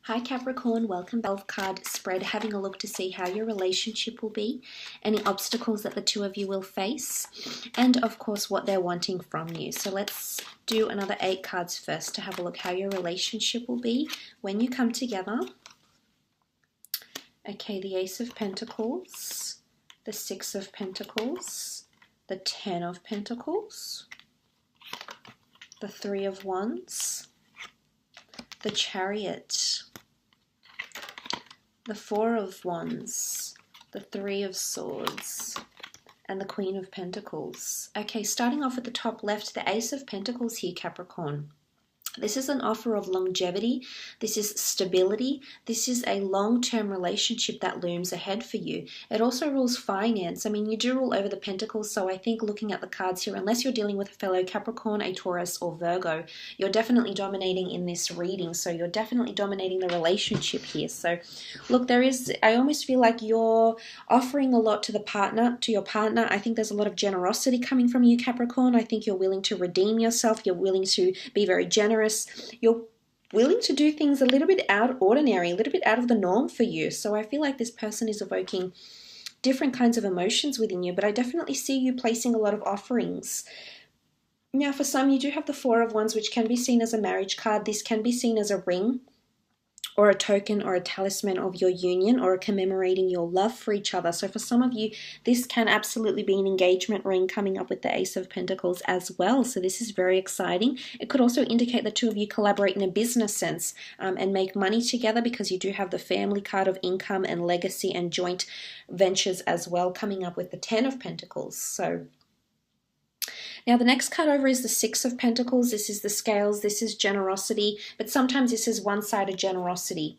Hi Capricorn, welcome back. 12 card spread, having a look to see how your relationship will be, any obstacles that the two of you will face, and of course what they're wanting from you. So let's do another 8 cards first to have a look how your relationship will be when you come together. Okay, the Ace of Pentacles, the 6 of Pentacles, the 10 of Pentacles, the 3 of Wands, the Chariot, the 4 of Wands, the 3 of Swords, and the Queen of Pentacles. Okay, starting off at the top left, the Ace of Pentacles here, Capricorn. This is an offer of longevity. This is stability. This is a long-term relationship that looms ahead for you. It also rules finance. I mean, you do rule over the Pentacles, so I think looking at the cards here, unless you're dealing with a fellow Capricorn, a Taurus, or Virgo, you're definitely dominating in this reading. So you're definitely dominating the relationship here. So look, I almost feel like you're offering a lot to your partner. I think there's a lot of generosity coming from you, Capricorn. I think you're willing to redeem yourself. You're willing to be very generous. You're willing to do things a little bit out of ordinary, a little bit out of the norm for you. So I feel like this person is evoking different kinds of emotions within you, but I definitely see you placing a lot of offerings. Now, for some, you do have the 4 of Wands, which can be seen as a marriage card. This can be seen as a ring, or a token or a talisman of your union, or commemorating your love for each other. So for some of you, this can absolutely be an engagement ring coming up with the Ace of Pentacles as well. So this is very exciting. It could also indicate the two of you collaborate in a business sense and make money together, because you do have the family card of income and legacy and joint ventures as well, coming up with the 10 of Pentacles. So now the next card over is the 6 of Pentacles. This is the scales, this is generosity, but sometimes this is one-sided generosity,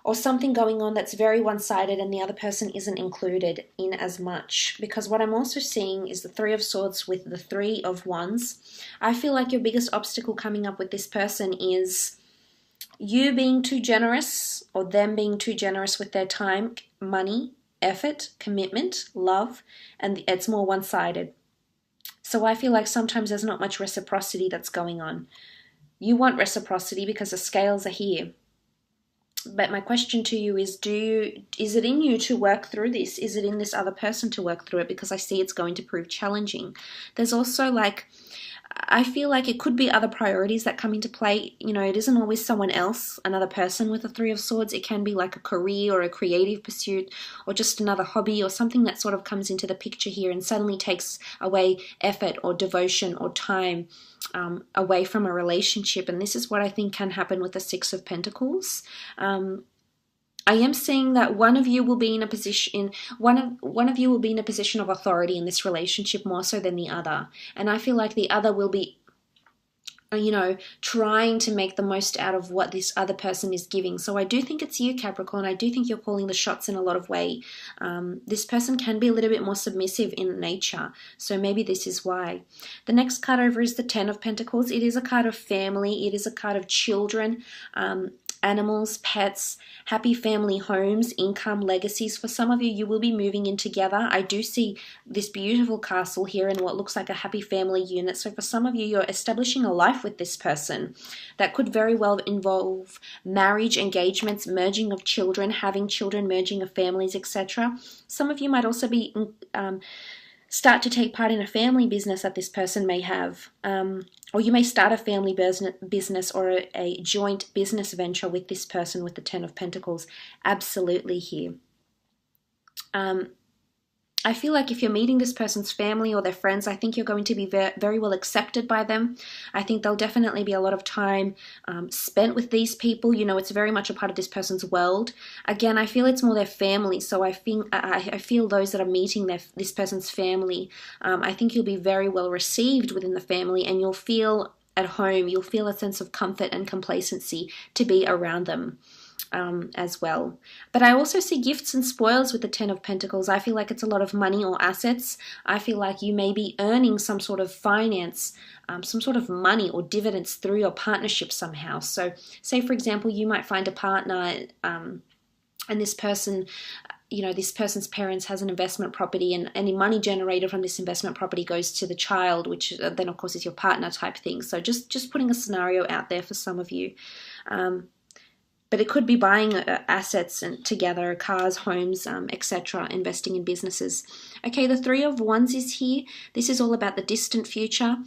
or something going on that's very one-sided and the other person isn't included in as much. Because what I'm also seeing is the 3 of Swords with the 3 of Wands. I feel like your biggest obstacle coming up with this person is you being too generous, or them being too generous with their time, money, effort, commitment, love, and it's more one-sided. So I feel like sometimes there's not much reciprocity that's going on. You want reciprocity because the scales are here. But my question to you is, is it in you to work through this? Is it in this other person to work through it? Because I see it's going to prove challenging. There's also I feel like it could be other priorities that come into play. You know, it isn't always someone else, another person with a 3 of Swords. It can be like a career or a creative pursuit, or just another hobby, or something that sort of comes into the picture here and suddenly takes away effort or devotion or time away from a relationship. And this is what I think can happen with the 6 of Pentacles. I am seeing that one of you will be in a position of authority in this relationship more so than the other, and I feel like the other will be, you know, trying to make the most out of what this other person is giving. So I do think it's you, Capricorn. I do think you're calling the shots in a lot of way. This person can be a little bit more submissive in nature, so maybe this is why. The next card over is the 10 of Pentacles. It is a card of family. It is a card of children, animals, pets, happy family homes, income, legacies. For some of you, you will be moving in together. I do see this beautiful castle here and what looks like a happy family unit. So for some of you, you're establishing a life with this person. That could very well involve marriage, engagements, merging of children, having children, merging of families, etc. Some of you might also be start to take part in a family business that this person may have. Or you may start a family business or a joint business venture with this person with the 10 of Pentacles. Absolutely here. I feel like if you're meeting this person's family or their friends, I think you're going to be very well accepted by them. I think there'll definitely be a lot of time spent with these people. You know, it's very much a part of this person's world. Again, I feel it's more their family. So I feel those that are meeting this person's family, I think you'll be very well received within the family, and you'll feel at home. You'll feel a sense of comfort and complacency to be around them. As well. But I also see gifts and spoils with the 10 of Pentacles. I feel like it's a lot of money or assets. I feel like you may be earning some sort of finance, some sort of money or dividends through your partnership somehow. So say, for example, you might find a partner and this person, you know, this person's parents has an investment property, and any money generated from this investment property goes to the child, which then of course is your partner type thing. So just putting a scenario out there for some of you. but it could be buying assets and together, cars, homes, etc., investing in businesses. Okay, the Three of Wands is here. This is all about the distant future.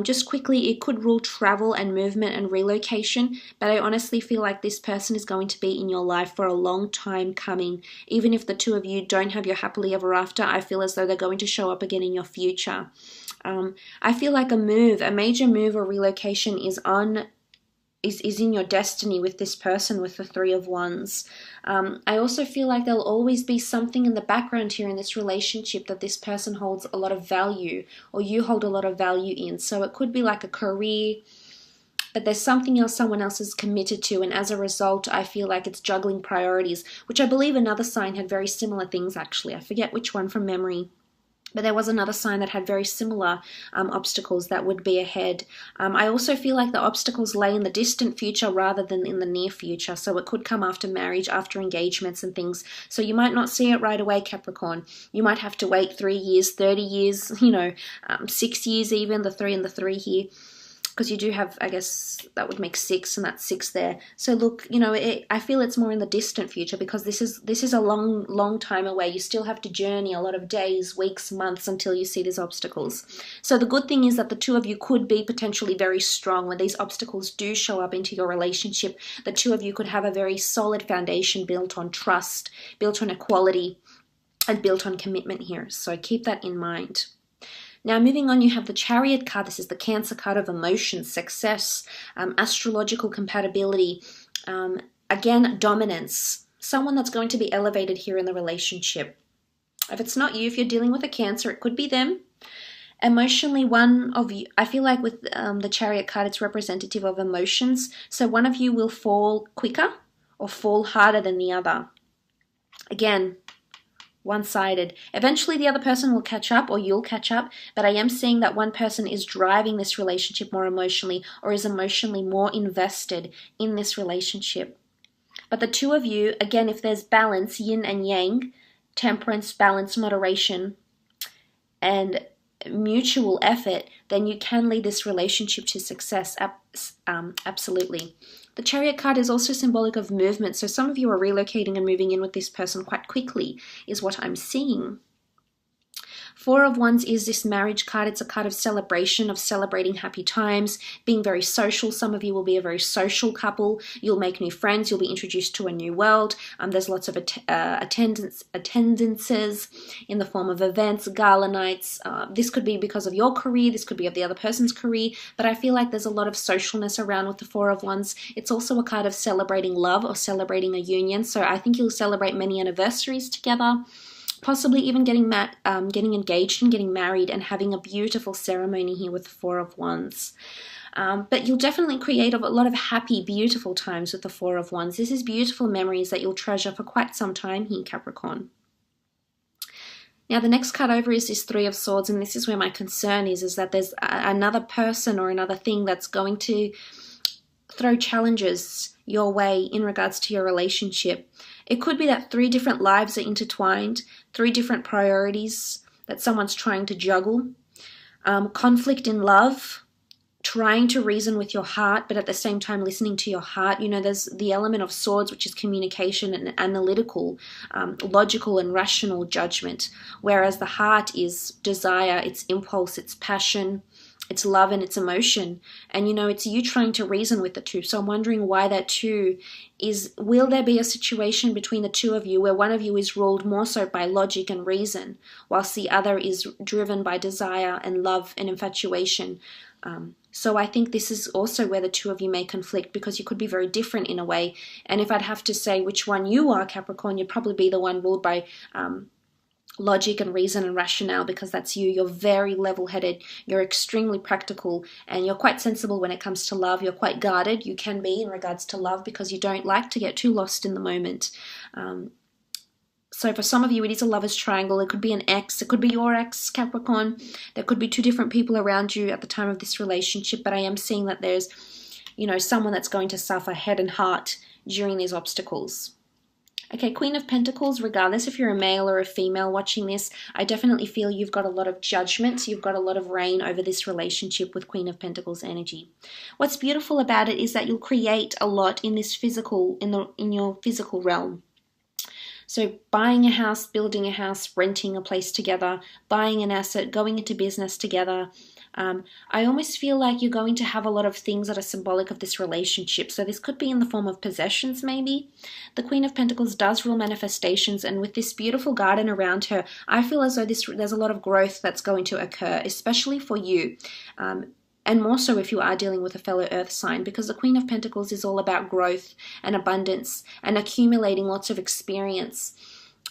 Just quickly, it could rule travel and movement and relocation, but I honestly feel like this person is going to be in your life for a long time coming. Even if the two of you don't have your happily ever after, I feel as though they're going to show up again in your future. I feel like a major move or relocation is in your destiny with this person, with the Three of Wands. I also feel like there'll always be something in the background here in this relationship that this person holds a lot of value, or you hold a lot of value in. So it could be like a career, but there's something else someone else is committed to, and as a result, I feel like it's juggling priorities, which I believe another sign had very similar things, actually. I forget which one from memory. But there was another sign that had very similar obstacles that would be ahead. I also feel like the obstacles lay in the distant future rather than in the near future. So it could come after marriage, after engagements and things. So you might not see it right away, Capricorn. You might have to wait 3 years, 30 years, 6 years even, the 3 and the 3 here. Because you do have, I guess, that would make 6, and that's 6 there. So look, I feel it's more in the distant future, because this is a long time away. You still have to journey a lot of days, weeks, months until you see these obstacles. So the good thing is that the two of you could be potentially very strong when these obstacles do show up into your relationship. The two of you could have a very solid foundation built on trust, built on equality, and built on commitment here. So keep that in mind. Now, moving on, you have the Chariot card. This is the Cancer card of emotions, success, astrological compatibility, again, dominance. Someone that's going to be elevated here in the relationship. If it's not you, if you're dealing with a Cancer, it could be them. Emotionally, one of you, I feel like with the Chariot card, it's representative of emotions. So one of you will fall quicker or fall harder than the other. Again, one-sided. Eventually the other person will catch up, or you'll catch up, but I am seeing that one person is driving this relationship more emotionally, or is emotionally more invested in this relationship. But the two of you, again, if there's balance, yin and yang, temperance, balance, moderation, and mutual effort, then you can lead this relationship to success. Absolutely. The Chariot card is also symbolic of movement, so some of you are relocating and moving in with this person quite quickly, is what I'm seeing. Four of Wands is this marriage card. It's a card of celebration, of celebrating happy times, being very social. Some of you will be a very social couple. You'll make new friends. You'll be introduced to a new world. There's lots of attendances in the form of events, gala nights. This could be because of your career. This could be of the other person's career. But I feel like there's a lot of socialness around with the Four of Wands. It's also a card of celebrating love or celebrating a union. So I think you'll celebrate many anniversaries together. Possibly even getting engaged and getting married and having a beautiful ceremony here with the Four of Wands. But you'll definitely create a lot of happy, beautiful times with the Four of Wands. This is beautiful memories that you'll treasure for quite some time here, Capricorn. Now, the next card over is this Three of Swords, and this is where my concern is that there's another person or another thing that's going to throw challenges your way in regards to your relationship. It could be that 3 different lives are intertwined, 3 different priorities that someone's trying to juggle, conflict in love, trying to reason with your heart, but at the same time listening to your heart. There's the element of swords, which is communication and analytical, logical and rational judgment, whereas the heart is desire, it's impulse, it's passion, it's love and it's emotion. And it's you trying to reason with the two. So I'm wondering why that too is. Will there be a situation between the two of you where one of you is ruled more so by logic and reason, whilst the other is driven by desire and love and infatuation? So I think this is also where the two of you may conflict, because you could be very different in a way. And if I'd have to say which one you are, Capricorn, you'd probably be the one ruled by logic and reason and rationale, because that's you. You're very level-headed, you're extremely practical, and you're quite sensible when it comes to love. You're quite guarded, you can be, in regards to love, because you don't like to get too lost in the moment. So for some of you, it is a lover's triangle. It could be an ex, it could be your ex, Capricorn. There could be 2 different people around you at the time of this relationship, but I am seeing that there's, someone that's going to suffer head and heart during these obstacles. Okay, Queen of Pentacles, regardless if you're a male or a female watching this, I definitely feel you've got a lot of judgment, you've got a lot of reign over this relationship with Queen of Pentacles energy. What's beautiful about it is that you'll create a lot in this physical, in your physical realm. So buying a house, building a house, renting a place together, buying an asset, going into business together. I almost feel like you're going to have a lot of things that are symbolic of this relationship. So this could be in the form of possessions maybe. The Queen of Pentacles does rule manifestations, and with this beautiful garden around her, I feel as though there's a lot of growth that's going to occur, especially for you. And more so if you are dealing with a fellow earth sign, because the Queen of Pentacles is all about growth and abundance and accumulating lots of experience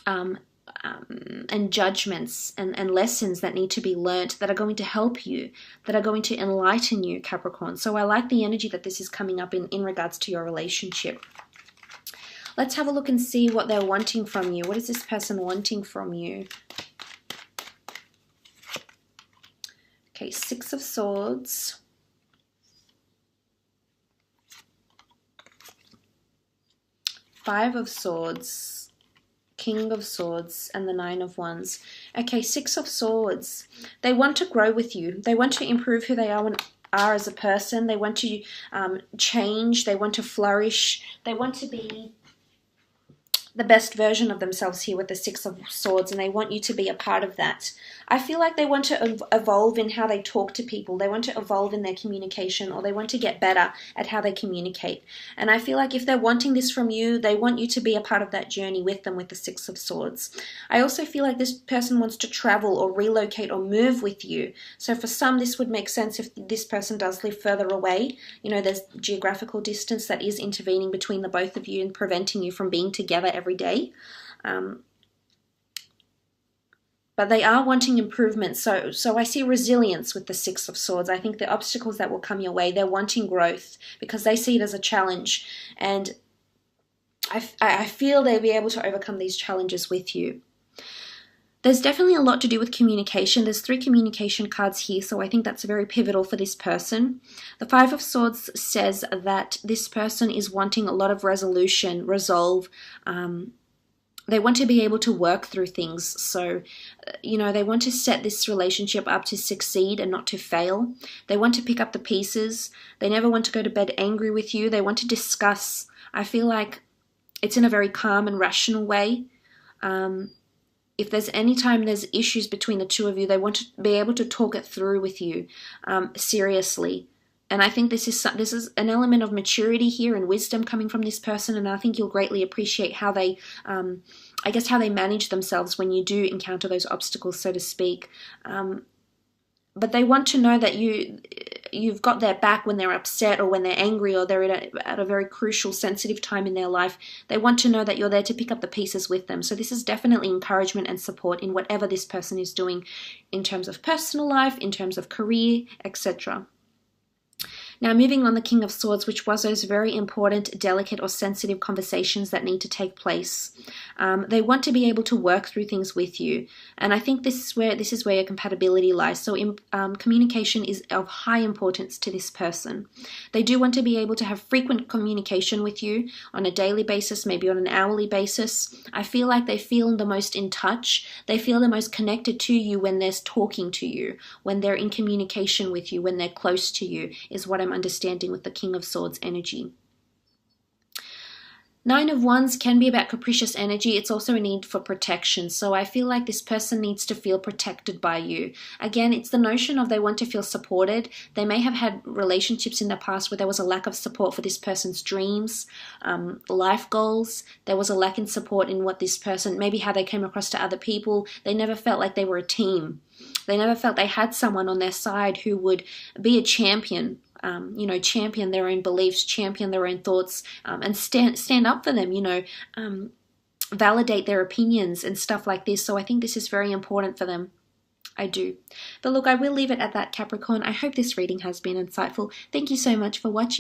and judgments and lessons that need to be learnt, that are going to help you, that are going to enlighten you, Capricorn. So I like the energy that this is coming up in regards to your relationship. Let's have a look and see what they're wanting from you. What is this person wanting from you? Okay, Six of Swords. Five of Swords. King of Swords, and the Nine of Wands. Okay, Six of Swords. They want to grow with you. They want to improve who they are as a person. They want to change. They want to flourish. They want to be the best version of themselves here with the Six of Swords, and they want you to be a part of that. I feel like they want to evolve in how they talk to people. They want to evolve in their communication, or they want to get better at how they communicate. And I feel like if they're wanting this from you, they want you to be a part of that journey with them with the Six of Swords. I also feel like this person wants to travel or relocate or move with you. So for some, this would make sense if this person does live further away. You know, there's geographical distance that is intervening between the both of you and preventing you from being together every day. But they are wanting improvement. So I see resilience with the Six of Swords. I think the obstacles that will come your way, they're wanting growth because they see it as a challenge. And I feel they'll be able to overcome these challenges with you. There's definitely a lot to do with communication. There's 3 communication cards here, so I think that's very pivotal for this person. The Five of Swords says that this person is wanting a lot of resolution, resolve. They want to be able to work through things. So, you know, they want to set this relationship up to succeed and not to fail. They want to pick up the pieces. They never want to go to bed angry with you. They want to discuss. I feel like it's in a very calm and rational way. If there's any time there's issues between the two of you, they want to be able to talk it through with you seriously. And I think this is an element of maturity here and wisdom coming from this person, and I think you'll greatly appreciate how they, I guess, how they manage themselves when you do encounter those obstacles, so to speak. But they want to know that you've got their back when they're upset or when they're angry or they're at a very crucial, sensitive time in their life. They want to know that you're there to pick up the pieces with them. So this is definitely encouragement and support in whatever this person is doing in terms of personal life, in terms of career, etc. Now, moving on, the King of Swords, which was those very important, delicate or sensitive conversations that need to take place. They want to be able to work through things with you. And I think this is where your compatibility lies. So communication is of high importance to this person. They do want to be able to have frequent communication with you on a daily basis, maybe on an hourly basis. I feel like they feel the most in touch. They feel the most connected to you when they're talking to you, when they're in communication with you, when they're close to you, is what I'm understanding with the King of Swords energy. Nine of Wands can be about capricious energy. It's also a need for protection. So I feel like this person needs to feel protected by you. Again, it's the notion of they want to feel supported. They may have had relationships in the past where there was a lack of support for this person's dreams, life goals. There was a lack in support in what this person, maybe how they came across to other people. They never felt like they were a team. They never felt they had someone on their side who would be a champion. Champion their own beliefs, champion their own thoughts, and stand up for them, validate their opinions and stuff like this. So I think this is very important for them. I do. But look, I will leave it at that, Capricorn. I hope this reading has been insightful. Thank you so much for watching.